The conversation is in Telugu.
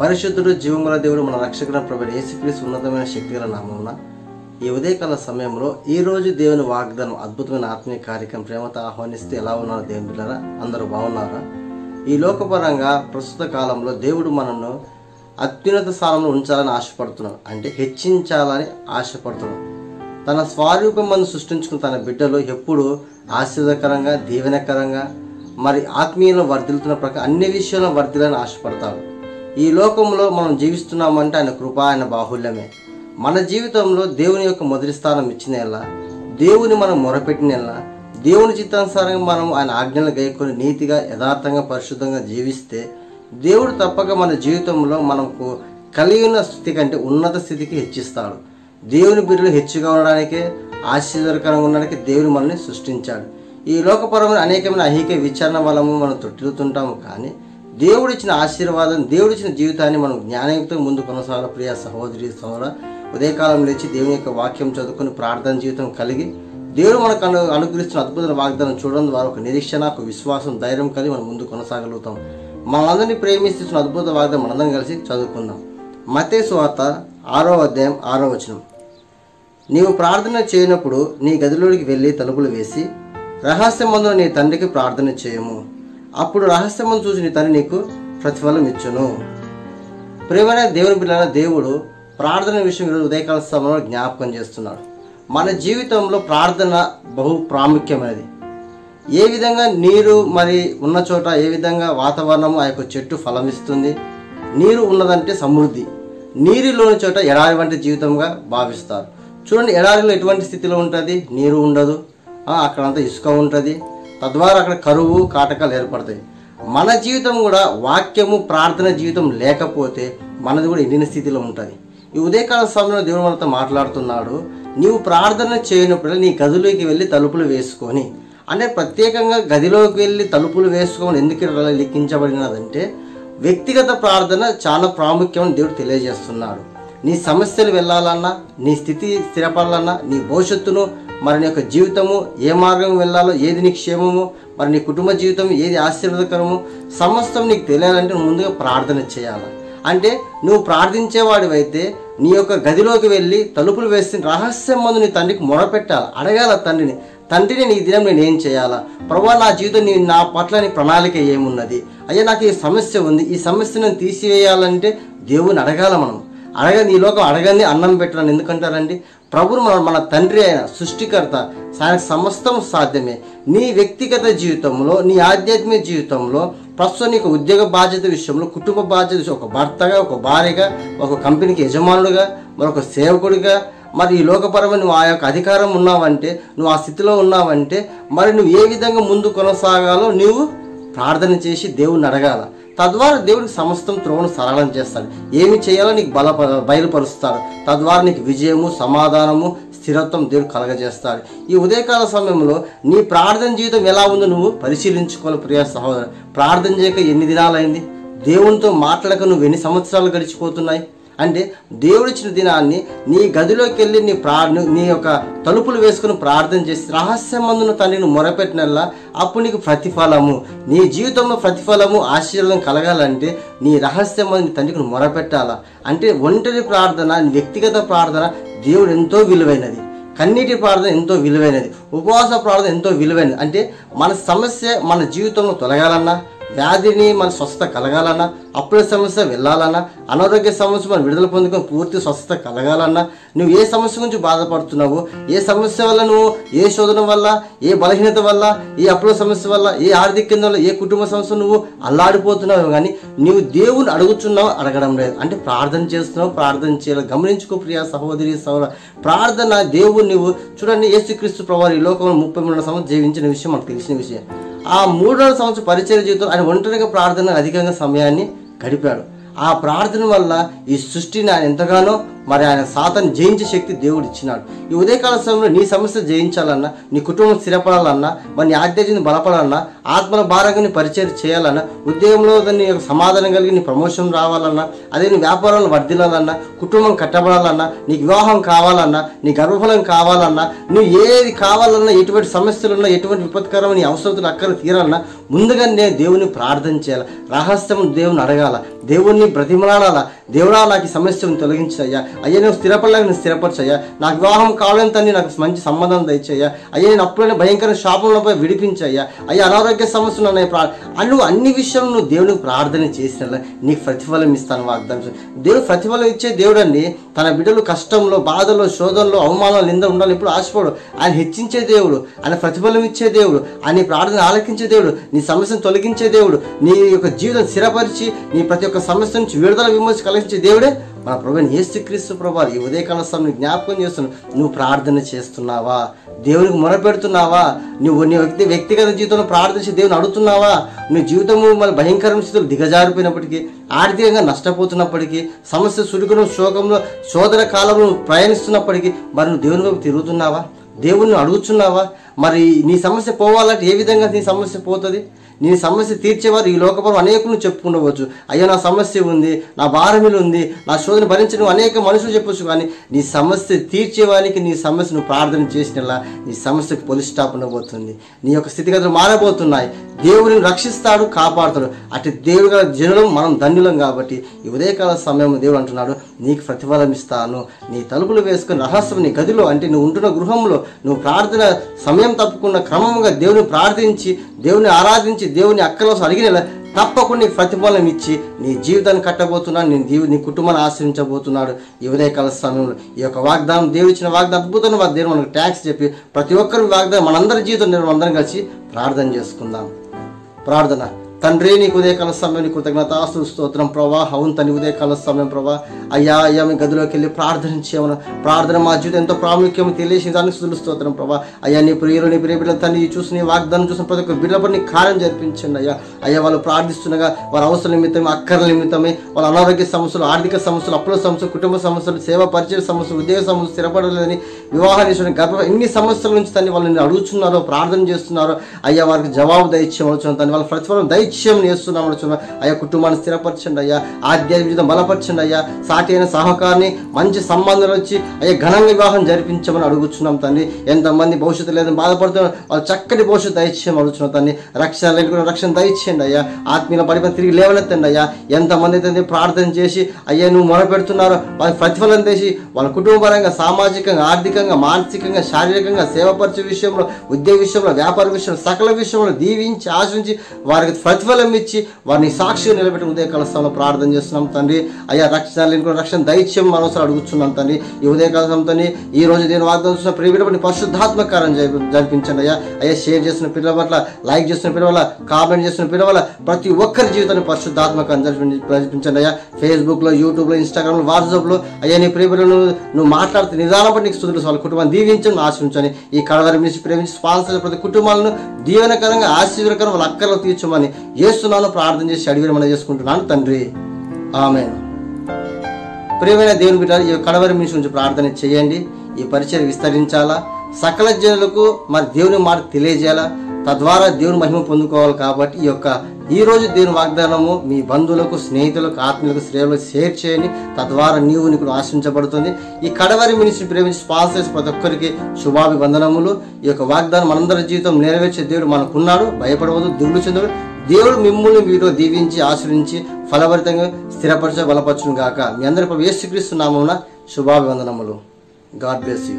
పరిశుద్ధుడు జీవముల దేవుడు మన రక్షకుడు ప్రభువైన యేసుక్రీస్తు ఉన్నతమైన శక్తిగల నామమున ఈ ఉదయకాల సమయంలో ఈ రోజు దేవుని వాగ్దానం అద్భుతమైన ఆత్మీయ కార్యక్రమం ప్రేమతో ఆహ్వానిస్తే ఎలా ఉన్నారు దేవుని బిడ్డలారా? అందరూ బాగున్నారా? ఈ లోకపరంగా ప్రస్తుత కాలంలో దేవుడు మనను అత్యున్నత స్థానంలో ఉంచాలని ఆశపడుతున్నాడు, అంటే హెచ్చించాలని ఆశపడుతున్నాడు. తన స్వరూపం మనం సృష్టించుకున్న తన బిడ్డలు ఎప్పుడు ఆశీర్వదకరంగా దీవెనకరంగా మరి ఆత్మీయంలో వర్ధిల్తున్న ప్రకారం అన్ని విషయాల్లో వర్ధిల్లని ఆశపడతాడు. ఈ లోకంలో మనం జీవిస్తున్నామంటే ఆయన కృప, ఆయన బాహుల్యమే. మన జీవితంలో దేవుని యొక్క మొదటి స్థానం ఇచ్చిన ఎలా, దేవుని మనం మొరపెట్టిన ఎలా, దేవుని చిత్తానుసారంగా మనం ఆయన ఆజ్ఞలు గైకొని నీతిగా యథార్థంగా పరిశుద్ధంగా జీవిస్తే దేవుడు తప్పక మన జీవితంలో మనకు కలిగి ఉన్న స్థితి కంటే ఉన్నత స్థితికి హెచ్చిస్తాడు. దేవుని బిడ్డలు హెచ్చుగా ఉండడానికే, ఆశీర్వాదకరంగా ఉండడానికి దేవుని మనల్ని సృష్టించాడు. ఈ లోకపరమైన అనేకమైన అహిక విచారణ వలన మనం తొట్టిల్తుంటాము, కానీ దేవుడిచ్చిన ఆశీర్వాదం, దేవుడిచ్చిన జీవితాన్ని మనం జ్ఞానంతో ముందు కొనసాగాలి. ప్రియ సహోదరి సహోదర, ఉదయకాలం లేచి దేవుని యొక్క వాక్యం చదువుకొని ప్రార్థన జీవితం కలిగి దేవుడు మనకు అనుగ్రహిస్తున్న అద్భుతమైన వాగ్దానం చూడడం ద్వారా ఒక నిరీక్షణ, ఒక విశ్వాసం, ధైర్యం కలిగి మనం ముందు కొనసాగలుగుతాం. మనందరినీ ప్రేమిస్తున్న అద్భుత వాగ్దానం మనందరం కలిసి చదువుకుందాం. మత్తయి సువార్త 6వ అధ్యాయం 6వ వచనం. నీవు ప్రార్థన చేయనప్పుడు నీ గదిలోకి వెళ్ళి తలుపులు వేసి రహస్యమందున నీ తండ్రికి ప్రార్థన చేయము, అప్పుడు రహస్యమందు చూసి నీ తండ్రి నీకు ప్రతిఫలం ఇచ్చును. ప్రేమైన దేవుని బిడ్డలారా, దేవుడు ప్రార్థన విషయం ఈరోజు ఉదయకాల సమయంలో జ్ఞాపకం చేస్తున్నాడు. మన జీవితంలో ప్రార్థన బహు ప్రాముఖ్యమైనది. ఏ విధంగా నీరు మరి ఉన్న చోట ఏ విధంగా వాతావరణము ఆ యొక్క చెట్టు ఫలమిస్తుంది. నీరు ఉన్నదంటే సమృద్ధి, నీరులోని చోట ఎడారి వంటి జీవితంగా భావిస్తారు. చూడండి, ఎడారిలో ఎటువంటి స్థితిలో ఉంటుంది? నీరు ఉండదు, అక్కడంతా ఇసుక ఉంటుంది, తద్వారా అక్కడ కరువు కాటకాలు ఏర్పడతాయి. మన జీవితం కూడా వాక్యము ప్రార్థన జీవితం లేకపోతే మనది కూడా ఎండిన స్థితిలో ఉంటుంది. ఈ ఉదయకాల సమయంలో దేవుడు మనతో మాట్లాడుతున్నాడు. నీవు ప్రార్థన చేయనప్పుడు నీ గదిలోకి వెళ్ళి తలుపులు వేసుకొని, అంటే ప్రత్యేకంగా గదిలోకి వెళ్ళి తలుపులు వేసుకోమని ఎందుకు లిఖించబడినదంటే వ్యక్తిగత ప్రార్థన చాలా ప్రాముఖ్యమని దేవుడు తెలియజేస్తున్నాడు. నీ సమస్యలు వెళ్ళాలన్నా, నీ స్థితి స్థిరపడాలన్నా, నీ భవిష్యత్తును మరి నీ యొక్క జీవితము ఏ మార్గం వెళ్ళాలో, ఏది నీ క్షేమము, మరి నీ కుటుంబ జీవితం ఏది ఆశీర్వాదకరము, సమస్తం నీకు తెలియాలంటే ముందుగా ప్రార్థన చేయాలి. అంటే నువ్వు ప్రార్థించేవాడివైతే నీ యొక్క గదిలోకి వెళ్ళి తలుపులు వేసి రహస్యం ముందు నీ తండ్రికి మొరపెట్టాలి, అడగాల తండ్రిని నీ దినం నేను ఏం చేయాలా ప్రభువా, నా జీవితం నా పట్ల నీ ప్రణాళిక ఏమున్నది, అయ్యా నాకు ఈ సమస్య ఉంది, ఈ సమస్యను తీసివేయాలంటే దేవుని అడగాల. మనం నీ లోకం అడగని అన్నం పెట్టాలని ఎందుకంటారండి? ప్రభువు మన తండ్రి అయిన సృష్టికర్త, ఆయనకు సమస్తం సాధ్యమే. నీ వ్యక్తిగత జీవితంలో, నీ ఆధ్యాత్మిక జీవితంలో, ప్రస్తుతం నీకు ఉద్యోగ బాధ్యత విషయంలో, కుటుంబ బాధ్యత విషయం, ఒక భర్తగా, ఒక భార్యగా, ఒక కంపెనీకి యజమానుడిగా, మరొక సేవకుడిగా, మరి ఈ లోకపరమైన నువ్వు ఆ యొక్క అధికారం ఉన్నావంటే, నువ్వు ఆ స్థితిలో ఉన్నావంటే మరి నువ్వు ఏ విధంగా ముందు కొనసాగాలో నువ్వు ప్రార్థన చేసి దేవుణ్ణి అడగాల. తద్వారా దేవుడికి సమస్తం త్రోవను సరళం చేస్తాడు. ఏమి చేయాలో నీకు బయలుపరుస్తాడు. తద్వారా నీకు విజయము, సమాధానము, స్థిరత్వం దేవుడు కలగజేస్తాడు. ఈ ఉదయకాల సమయంలో నీ ప్రార్థన జీవితం ఎలా ఉందో నువ్వు పరిశీలించుకోవాలి. ప్రియ సహోదరు, ప్రార్థన చేయక ఎన్ని దినాలైంది? దేవునితో మాట్లాడక నువ్వు ఎన్ని సంవత్సరాలు గడిచిపోతున్నాయి? అంటే దేవుడిచ్చిన దినాన్ని నీ గదిలోకి వెళ్ళి నీ యొక్క తలుపులు వేసుకుని ప్రార్థన చేసి రహస్యమందున తండ్రిని మొరపెట్టినల్లా అప్పుడు నీకు ప్రతిఫలము, నీ జీవితంలో ప్రతిఫలము, ఆశీర్వాదం కలగాలంటే నీ రహస్యమందు తండ్రికి మొరపెట్టాలా. అంటే ఒంటరి ప్రార్థన, వ్యక్తిగత ప్రార్థన దేవుడు ఎంతో విలువైనది. కన్నీటి ప్రార్థన ఎంతో విలువైనది. ఉపవాస ప్రార్థన ఎంతో విలువైనది. అంటే మన సమస్య మన జీవితంలో తొలగాలన్నా, వ్యాధిని మన స్వస్థత కలగాలన్నా, అప్పుల సమస్య వెళ్ళాలన్నా, అనారోగ్య సమస్య మనం విడుదల పొందుకొని పూర్తి స్వస్థత కలగాలన్నా, నువ్వు ఏ సమస్య గురించి బాధపడుతున్నావు, ఏ సమస్య వల్ల నువ్వు, ఏ శోధన వల్ల, ఏ బలహీనత వల్ల, ఏ అప్పుల సమస్య వల్ల, ఏ ఆర్థిక వల్ల, ఏ కుటుంబ సమస్య నువ్వు అల్లాడిపోతున్నావు, కానీ నువ్వు దేవుని అడుగుతున్నావు, అడగడం లేదు. అంటే ప్రార్థన చేస్తున్నావు, ప్రార్థన చేయాలి. గమనించుకో ప్రియ సహోదరి సహోదర, ప్రార్థన దేవుడు నువ్వు చూడండి. యేసుక్రీస్తు ప్రభువు ఈ లోకంలో 33 సంవత్సరాలు జీవించిన విషయం మనకు తెలిసిన విషయం. ఆ 3వ సంవత్సరం పరిచర్య జీవితం ఆయన ఒంటరిగా ప్రార్థన అధికంగా సమయాన్ని గడిపాడు. ఆ ప్రార్థన వల్ల ఈ సృష్టిని ఆయన ఎంతగానో మరి ఆయన సాతాన్ని జయించే శక్తి దేవుడు ఇచ్చినాడు. ఈ ఉదయకాల సమయంలో నీ సమస్య జయించాలన్నా, నీ కుటుంబం స్థిరపడాలన్నా, మరి నీ ఆధ్యాత్మిక బలపడాలన్నా, ఆత్మల భారంగా నీ పరిచయం చేయాలన్నా, ఉద్యోగంలో నీ సమాధానం కలిగి నీ ప్రమోషన్ రావాలన్నా, అదే నీ వ్యాపారంలో వర్ధిల్లాలన్నా, కుటుంబం కట్టబడాలన్నా, నీకు వివాహం కావాలన్నా, నీ గర్భఫలం కావాలన్నా, నువ్వు ఏది కావాలన్నా, ఎటువంటి సమస్యలున్నా, ఎటువంటి విపత్కరమైన నీ అవసరతలు అక్కర తీరాలన్నా ముందుగా నేను దేవుని ప్రార్థన చేయాలి. రహస్యం దేవుని అడగాల, దేవుణ్ణి బ్రతిమలాడాలా. దేవుడా నాకు ఈ సమస్యను తొలగించయ్యా, అయ్యా నువ్వు స్థిరపడలేక నేను స్థిరపరచయ్యా, నాకు వివాహం కావాలని తన్ని నాకు మంచి సంబంధం దయచేయ్యా, అయ్యా నేను అప్పుడైనా భయంకర శాపంలోపై విడిపించయ్యా, అయ్యా అనారోగ్య సమస్యలు ఉన్నాయి నువ్వు అన్ని విషయాలు నువ్వు దేవునికి ప్రార్థన చేసిన నీకు ప్రతిఫలం ఇస్తాను వాగ్దానం. దేవుడు ప్రతిఫలం ఇచ్చే దేవుడు అండి. తన బిడ్డలు కష్టంలో, బాధలో, శోధనలో, అవమానాలు, నింద ఉండాలి ఎప్పుడు ఆశపడు. ఆయన హెచ్చించే దేవుడు, ఆయన ప్రతిఫలం ఇచ్చే దేవుడు, ఆయన ప్రార్థన ఆలకించే దేవుడు, నీ సమస్యను తొలగించే దేవుడు, నీ యొక్క జీవితం స్థిరపరిచి నీ ప్రతి ఒక్క సమస్య నుంచి విడుదల విమోచన కలిగించే దేవుడే మన ప్రభువైన యేసుక్రీస్తు ప్రభువు. ఈ ఉదయకాల సమయం జ్ఞాపకం చేస్తున్నావు. నువ్వు ప్రార్థన చేస్తున్నావా? దేవునికి మొరపెడుతున్నావా? నువ్వు నీ వ్యక్తిగత జీవితంలో ప్రార్థించి దేవుని అడుగుతున్నావా? నీ జీవితము మన భయంకరమైన స్థితిలో దిగజారిపోయినప్పటికీ, ఆర్థికంగా నష్టపోతున్నప్పటికీ, సమస్య సుడిగులో, శోకంలో, శోధన కాలంలో ప్రయాణిస్తున్నప్పటికీ మరి నువ్వు దేవుని వైపు తిరుగుతున్నావా? దేవుణ్ణి అడుగుతున్నావా? మరి నీ సమస్య పోవాలంటే ఏ విధంగా నీ సమస్య పోతుంది? నీ సమస్య తీర్చేవారు ఈ లోకపరం అనేకులు చెప్పుకుండవచ్చు. అయ్యో నా సమస్య ఉంది, నా భారములు ఉంది, నా శోధన భరించడం అనేక మనుషులు చెప్పొచ్చు. కానీ నీ సమస్య తీర్చేవానికి నీ సమస్యను ప్రార్థన చేసినలా నీ సమస్యకు పొలి స్టాప్ ఉండబోతుంది. నీ యొక్క స్థితిగతులు మారబోతున్నాయి. దేవుడిని రక్షిస్తాడు, కాపాడుతాడు. అటు దేవుడు గల జనులం మనం ధన్యులం. కాబట్టి ఈ ఉదయకాల సమయం దేవుడు అంటున్నాడు, నీకు ప్రతిఫలం ఇస్తాను. నీ తలుపులు వేసుకుని రహస్యం నీ గదిలో, అంటే నువ్వు ఉంటున్న గృహంలో నువ్వు ప్రార్థన సమయం తప్పకుండా క్రమంగా దేవుని ప్రార్థించి, దేవుని ఆరాధించి, దేవుని అక్కలోసం అడిగిన తప్పకుండా నీకు ప్రతిఫలం ఇచ్చి నీ జీవితాన్ని కట్టబోతున్నాడు. నీ కుటుంబాన్ని ఆశ్రయించబోతున్నాడు. ఈ ఉదయకాల సమయంలో ఈ యొక్క వాగ్దానం, దేవుడు ఇచ్చిన వాగ్దానం అద్భుతమైన దేవుడు మనకు ట్యాక్స్ చెప్పి ప్రతి ఒక్కరి వాగ్దానం మనందరి జీవితం అందరం కలిసి ప్రార్థన చేసుకుందాం. ప్రార్థన. తండ్రి, నీకు ఉదయకాల సమయం కృతజ్ఞతాస్తులు స్తోత్రం ప్రభా. అవును తండ్రి, ఉదయకాల సమయం ప్రభా అయ్యా మీ గదిలోకి వెళ్ళి ప్రార్థన చేయమను. ప్రార్థన మా జీవితం ఎంతో ప్రాముఖ్యం తెలియజేసిన దానికి స్తుతులు స్తోత్రం ప్రభా. అయ్యా నీ ప్రియులు, నీ ప్రియ బిడ్డలు తండ్రి చూసి నీ వాగ్దానం చూసిన ప్రతి ఒక్క బిడ్డలపై నీ కార్యం జరిపించండి అయ్యా వాళ్ళు ప్రార్థిస్తుండగా వారి అవసరం నిమిత్తమే, అక్కర్ల నిమిత్తమే, వాళ్ళ అనారోగ్య సమస్యలు, ఆర్థిక సమస్యలు, అప్పుల సమస్యలు, కుటుంబ సమస్యలు, సేవా పరిచయ సమస్యలు, ఉద్యోగ సమస్యలు, స్థిరపడలేదని, వివాహాన్ని, గర్భ ఎన్ని సమస్యల నుంచి తన్ని వాళ్ళని అడుగుతున్నారో, ప్రార్థన చేస్తున్నారో అయ్యా వారికి జవాబు దయచేయమనుచున్నాను. తను వాళ్ళ ప్రతిఫలం దయచేయమని చేస్తున్నాం. అయ్యా కుటుంబాన్ని స్థిరపరచండి అయ్యా, ఆధ్యాత్మిక జీవితం బలపరచండి అయ్యా, సాటి అయిన సహకారిని మంచి సంబంధాలు వచ్చి అయ్యా ఘనంగా వివాహం జరిపించమని అడుగుతున్నాం తండ్రి. ఎంతమంది భవిష్యత్తు లేదని బాధపడుతున్నారు, వాళ్ళు చక్కటి భవిష్యత్తు దయచేయమని అడుగుతున్నాం తండ్రి. రక్షణ లేకుండా రక్షణ దయచేయండి అయ్యా, ఆత్మీయ పడిపోయి తిరిగి లేవనెత్తండి అయ్యా. ఎంతమంది అయితే ప్రార్థన చేసి అయ్యా నువ్వు మొరపెడుతున్నారో వాళ్ళకి ప్రతిఫలం చేసి వాళ్ళ కుటుంబపరంగా, సామాజికంగా, ఆర్థికంగా, మానసికంగా, శారీరకంగా, సేవపరిచే విషయంలో, ఉద్యోగ విషయంలో, వ్యాపార విషయంలో, సకల విషయంలో దీవించి ఆశ్రయించి వారికి ప్రతిఫలం ఇచ్చి వారిని సాక్షిగా నిలబెట్టి ఉదయకాల సమయంలో ప్రార్థన చేస్తున్నాం తండ్రి. అయ్యా రక్షణ లేని రక్షణ దైత్యం మనోసారి అడుగుతున్నాం తండ్రి. ఈ ఉదయకాల సమయంతో ఈ రోజు నేను వాగ్దానం చేసిన ప్రియబిడ్డ పరిశుద్ధాత్మ కార్యం జరిపించండి అయ్యా షేర్ చేసిన పిల్లల పట్ల, లైక్ చేసిన పిల్లల వల్ల, కామెంట్ చేసిన పిల్లల వల్ల ప్రతి ఒక్కరి జీవితాన్ని పరిశుద్ధాత్మ కార్యం జరిపించండి అయ్యా. ఫేస్బుక్లో, యూట్యూబ్లో, ఇన్స్టాగ్రామ్లో, వాట్సాప్లో అయ్యా నీ ప్రియబిడ్డలు నువ్వు మాట్లాడుతూ నిదానం బట్టి నీకు స్తుతులు. వాళ్ళ కుటుంబాన్ని దీవించండి, ఆశ్రయించండి. ఈ కడవరి నుంచి ప్రేమించి స్పాన్సర్ ప్రతి కుటుంబాలను దీవెనకరంగా, ఆశీర్వకరంగా వాళ్ళ అక్కర్లు తీర్చమని యేసునామములో ప్రార్థన చేసి అడిగి మనం చేసుకుంటున్నాను తండ్రి. ఆమేన్. ప్రియమైన దేవుని బిడ్డలారా, ఈ కడవరి మిషన్ నుంచి ప్రార్థన చేయండి. ఈ పరిచయం విస్తరించాలా, సకల జనులకు మరి దేవుని మాట తెలియజేయాలా, తద్వారా దేవుని మహిమ పొందుకోవాలి. కాబట్టి ఈ రోజు దేవుని వాగ్దానము మీ బంధువులకు, స్నేహితులకు, ఆత్మీయులకు, శ్రేయులకు షేర్ చేయండి. తద్వారా నీకు ఆశించబడుతుంది. ఈ కడవరి మినిస్ట్రీ ప్రేమించి స్పాన్సర్స్ ప్రతి ఒక్కరికి శుభాభివందనములు. ఈ యొక్క వాగ్దానం మనందరి జీవితం నెరవేర్చే దేవుడు మనకున్నాడు. భయపడవద్దు, దిగులు చెందడు. దేవుడు మిమ్మల్ని వీరు దీవించి ఆశ్రయించి ఫలభరితంగా స్థిరపరచ బలపరచును గాక. మీ అందరి యేసుక్రీస్తు నామమున శుభాభివందనములు. God bless you.